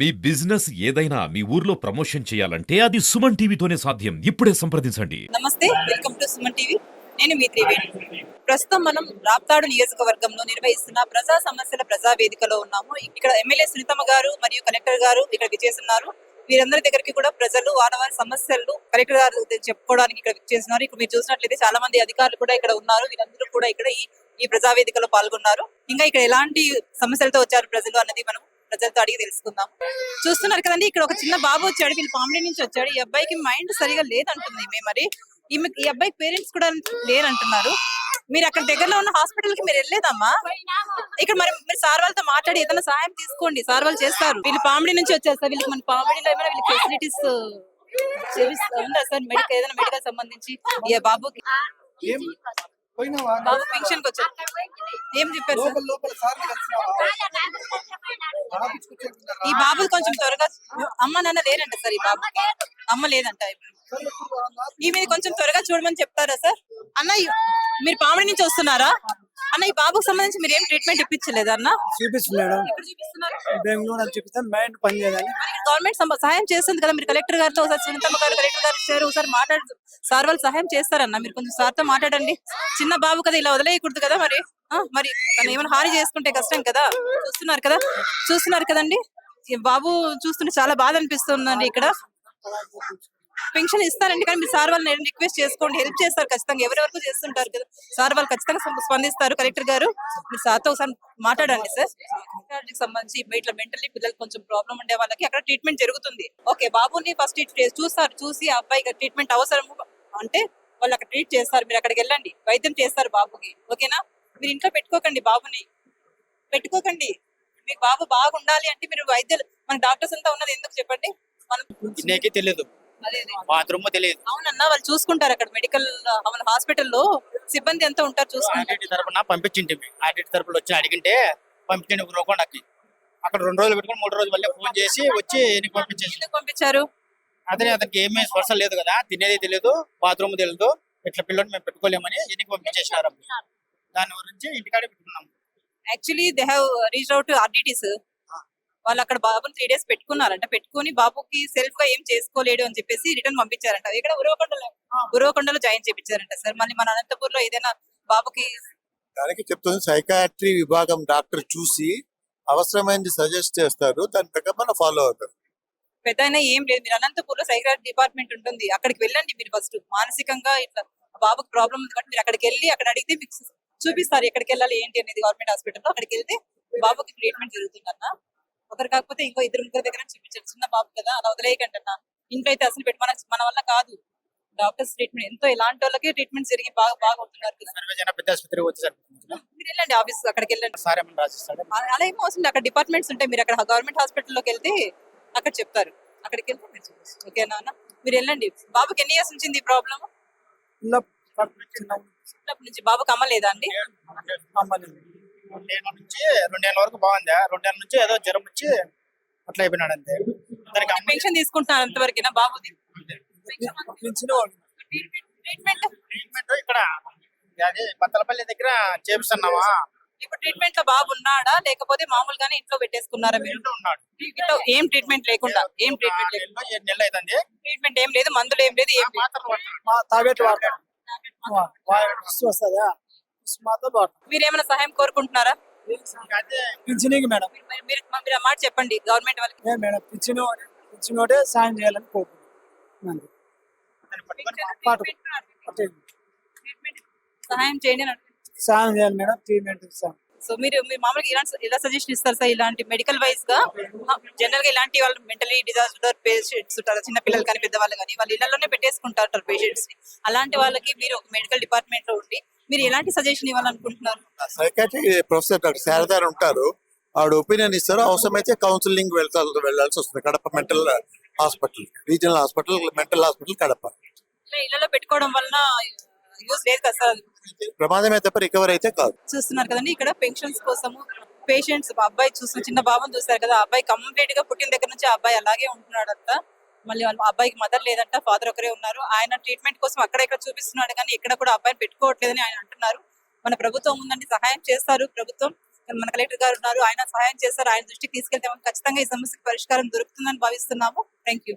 మీ business ఏదైనా మీ ఊర్లో promotion చేయాలంటే అది సుమన్ టీవీతోనే సాధ్యం. ఇప్పుడే సంప్రదించండి. నమస్తే, వెల్కమ్ టు సుమన్ టీవీ. నేను మీ త్రివేణి. ప్రస్తుతం మనం రాప్తాడు నియోజకవర్గంలో నిర్వహిస్తున్న ప్రజా సమస్యల ప్రజా వేదికలో ఉన్నాము. ఇక్కడ ఎమ్మెల్యే సునీతమ్మ గారు మరియు కలెక్టర్ గారు ఇక్కడ విచ్చేస్తున్నారు. వీరందరి దగ్గరికి కూడా ప్రజలు వారి సమస్యలు కలెక్టర్ గారు చెప్పుకోవడానికి ఇక్కడ విచ్చేస్తున్నారు. ఇక్కడ మీరు చూసినట్లయితే చాలా మంది అధికారులు కూడా ఇక్కడ ఉన్నారు. వీరందరూ కూడా ఇక్కడ ఈ ప్రజా వేదికలో పాల్గొన్నారు. ఇంకా ఇక్కడ ఎలాంటి సమస్యలతో వచ్చారు ప్రజలు అన్నది మనం ప్రజలతో అడిగి తెలుసుకుందాం. చూస్తున్నారు కదండి, ఇక్కడ ఒక చిన్న బాబు వచ్చాడు. వీళ్ళు పామిడి నుంచి వచ్చాడు. ఈ అబ్బాయికి మైండ్ సరిగా లేదంటుంది ఈమె. మరి ఈ అబ్బాయికి పేరెంట్స్ కూడా లేరంటున్నారు. మీరు అక్కడ దగ్గరలో ఉన్న హాస్పిటల్ కి మీరు వెళ్ళలేదమ్మా? ఇక్కడ మరి మీరు సార్ వాళ్ళతో మాట్లాడి ఏదైనా సహాయం తీసుకోండి, సార్ వాళ్ళు చేస్తారు. వీళ్ళు పామిడి నుంచి వచ్చారు సార్. వీళ్ళకి మన పామిడిలో ఏమైనా వీళ్ళకి ఫెసిలిటీస్ ఉందా సార్? ఏదైనా మెడికల్ సంబంధించి ఈ బాబుకి బాబు పెన్షన్ కి వచ్చారు. ఏం చెప్పారు సార్? ఈ బాబు కొంచెం త్వరగా అమ్మ నాన్న లేరంట సార్. ఈ బాబుకి అమ్మ లేదంట. ఈ మీద కొంచెం త్వరగా చూడమని చెప్తారా సార్? అన్న మీరు పామిడి నుంచి వస్తున్నారా అన్న? ఈ బాబుకి సంబంధించి మీరు ఏం ట్రీట్మెంట్ ఇప్పించలేదు అన్న? గవర్నమెంట్ సహాయం చేస్తుంది కదా. మీరు కలెక్టర్ గారితో ఒకసారి సునీతమ్మ గారు కలెక్టర్ గారు ఇచ్చారు, ఒకసారి మాట్లాడు. సార్ వాళ్ళు సహాయం చేస్తారన్న. మీరు కొంచెం సార్తో మాట్లాడండి. చిన్న బాబు కదా, ఇలా వదిలేయకూడదు కదా. మరి తను ఏమైనా హాని చేసుకుంటే కష్టం కదా. చూస్తున్నారు కదండి, ఈ బాబు చూస్తుంటే చాలా బాధ అనిపిస్తుందండి. ఇక్కడ పెన్షన్ ఇస్తారండి, కానీ మీరు సార్ వాళ్ళని రిక్వెస్ట్ చేసుకోండి, హెల్ప్ చేస్తారు ఖచ్చితంగా. ఎవరెవరకు చేస్తుంటారు కదా, సార్ వాళ్ళు ఖచ్చితంగా స్పందిస్తారు. కలెక్టర్ గారు మీరు సార్తో ఒకసారి మాట్లాడండి సార్. సంబంధించి ఇట్లా మెంటల్లీ పిల్లలకి కొంచెం ప్రాబ్లం ఉండే వాళ్ళకి అక్కడ ట్రీట్మెంట్ జరుగుతుంది. ఓకే, బాబుని ఫస్ట్ చూస్తారు. చూసి ఆ అబ్బాయికి ట్రీట్మెంట్ అవసరం అంటే వాళ్ళు అక్కడ ట్రీట్ చేస్తారు. మీరు అక్కడికి వెళ్ళండి, వైద్యం చేస్తారు బాబుకి. ఓకేనా? మీరు ఇంట్లో పెట్టుకోకండి, బాబుని పెట్టుకోకండి. మీకు బాబు బాగుండాలి అంటే మీరు వైద్యులు, మన డాక్టర్స్ అంతా ఉన్నది ఎందుకు చెప్పండి? మనం తెలియదు, బాత్రూమ్ తెలియదు. అవునన్నా, వాళ్ళు చూసుకుంటారు అక్కడ మెడికల్ హాస్పిటల్లో సిబ్బంది ఎంత ఉంటారు చూసుకుంటారు. తరపున పంపించింది, ఆడిట్ తరపున వచ్చి అడిగింటే పంపించండి రోకొండకి. అక్కడ 2 రోజులు పెట్టుకుని 3 రోజులు మళ్ళీ ఫోన్ చేసి వచ్చి ఎన్నికి పంపించారు. అతనికి ఏమీ స్పర్శ లేదు కదా, తినేది తెలియదు, బాత్రూమ్ తెలియదు, ఇట్లా పిల్లలు మేము పెట్టుకోలేమని ఎన్నికి పంపించేసినారు. దాని గురించి ఇంటికాడే పెట్టుకున్నాం. Actually they have reach out to ఆర్డిటిస్. వాళ్ళు అక్కడ బాబుని 3 days పెట్టుకున్నారంట. పెట్టుకుని బాబుకి సెల్ఫ్ గా ఏం చేసుకోలేడు అని చెప్పేసి రిటర్న్ పంపించారంట. ఇక్కడ ఉరవకొండలో జాయిన్ చేపించారంట సార్. మళ్ళీ మన అనంతపూర్ లో ఏదైనా బాబుకి దానికి చెప్తుంది, సైకాట్రీ విభాగం డాక్టర్ చూసి అవసరమైనది సజెస్ట్ చేస్తారు, దాని ప్రకారం మనం ఫాలో అవుతారు. పెద్ద ఏం లేదు, మీరు అనంతపూర్ లో సైకాట్రీ డిపార్ట్మెంట్ ఉంటుంది, అక్కడికి వెళ్ళండి. మీరు ఫస్ట్ మానసికంగా ఇట్లా బాబుకి ప్రాబ్లం ఉంది కాబట్టి మీరు అక్కడికి వెళ్ళి అక్కడ అడిగితే మీకు చూపిస్తారు ఎక్కడికి వెళ్ళాలి ఏంటి అనేది. గవర్నమెంట్ హాస్పిటల్లో అక్కడికి వెళ్తే బాబుకి ట్రీట్మెంట్ జరుగుతుందన్న. ఒకరు కాకపోతే ఇంకో 2-3 దగ్గర చూపించారు. చిన్న బాబు కదా, అలా వదిలేయకండి అన్న. ఇంట్లో అయితే అసలు పెట్టి మన వల్ల కాదు. డాక్టర్స్ ట్రీట్మెంట్ ఎంతో ఇలాంటి వాళ్ళకి ట్రీట్మెంట్ జరిగి బాగా అవుతున్నారు కదా. మీరు వెళ్ళండి ఆఫీస్, అక్కడికి వెళ్ళండి. అలా ఏమో వస్తుంది, అక్కడ డిపార్ట్మెంట్స్ ఉంటాయి. మీరు అక్కడ గవర్నమెంట్ హాస్పిటల్లోకి వెళ్తే అక్కడ చెప్తారు. అక్కడికి వెళ్తే మీరు చూపిస్తారు. ఓకేనా అన్న? మీరు వెళ్ళండి. బాబుకి ఎన్ని ఇయర్స్ నుంచి ఈ ప్రాబ్లమ్? నుంచి బాబుకి అమ్మలేదా అండి? 2 వరకు బాగుంది. 2 నుంచి ఏదో జ్వరం వచ్చి అట్లా అయిపోయినాడు అంతే. పెన్షన్ తీసుకుంటున్నారు అంతవరకేనా బాబుది? ట్రీట్మెంట్ ఇక్కడ బత్తలపల్లి దగ్గర చేపిస్తున్నావా? ఇప్పుడు ట్రీట్మెంట్ లో బాబు ఉన్నాడా లేకపోతే మామూలుగానే ఇంట్లో పెట్టేసుకున్నారా మీరు? ఉన్నాడు. ఏం ట్రీట్మెంట్ లేకుండా? ఏం ట్రీట్మెంట్ లేదు, 7 నెలలు అవుతుంది. ట్రీట్మెంట్ ఏం లేదు, మందులు ఏం లేదు, ఏం మీరేమైనా సహాయం కోరుకుంటున్నారా? మేడం మీరు ఆ మాట చెప్పండి గవర్నమెంట్ వాళ్ళకి. సాయం చేయాలని కోరుకుంటున్నాను. సహాయం చేయండి అని సాయం చేయాలి మేడం, ట్రీట్మెంట్. సో మీరు మామూలుగా ఎలా సజెషన్ ఇస్తారు సార్? ఇలాంటి మెడికల్ వైజ్ గా జనరల్ గా ఇలాంటి వాళ్ళు మెంటలీ డిజాస్టర్ పేషెంట్స్ ఉంటారు, చిన్న పిల్లలు కానీ పెద్దవాళ్ళు కానీ, వాళ్ళు ఇళ్లలోనే పెట్టేసుకుంటారు పేషెంట్స్ ని. అలాంటి వాళ్ళకి మీరు ఒక మెడికల్ డిపార్ట్మెంట్ లో ఉండి మీరు ఎలాంటి సజెషన్ ఇవ్వాలనుకుంటున్నారు? సైకాట్రీ ప్రొఫెసర్ డాక్టర్ శారదా ఉంటారు, ఆవిడ ఒపీనియన్ ఇస్తారు. అవసరమైతే కౌన్సిలింగ్ వెళ్ళాల్సి వస్తుంది. Kadapa mental hospital, regional hospital, mental hospital Kadapa. ఇళ్లలో పెట్టుకోవడం వలన యూజ్ లేదు కదా సార్? ప్రమాదమే తప్ప రికవర్ అయితే కాదు. చూస్తున్నారు కదండి, ఇక్కడ పెన్షన్స్ కోసము పేషెంట్స్. అబ్బాయి చూస్తున్న చిన్న బాబుని చూస్తారు కదా, అబ్బాయి కంప్లీట్ గా పుట్టిన దగ్గర నుంచి అబ్బాయి అలాగే ఉంటున్నాడు అంతా. మళ్ళీ అబ్బాయికి మదర్ లేదంట, ఫాదర్ ఒకరే ఉన్నారు. ఆయన ట్రీట్మెంట్ కోసం అక్కడ ఇక్కడ చూపిస్తున్నాడు కానీ ఇక్కడ కూడా అబ్బాయిని పెట్టుకోవట్లేదని ఆయన అంటున్నారు. మన ప్రభుత్వం ఉందండి, సహాయం చేస్తారు ప్రభుత్వం. మన కలెక్టర్ గారు ఉన్నారు, ఆయన సహాయం చేస్తారు. ఆయన దృష్టికి తీసుకెళ్తే మనకు ఖచ్చితంగా ఈ సమస్యకు పరిష్కారం దొరుకుతుందని భావిస్తున్నాము. Thank you.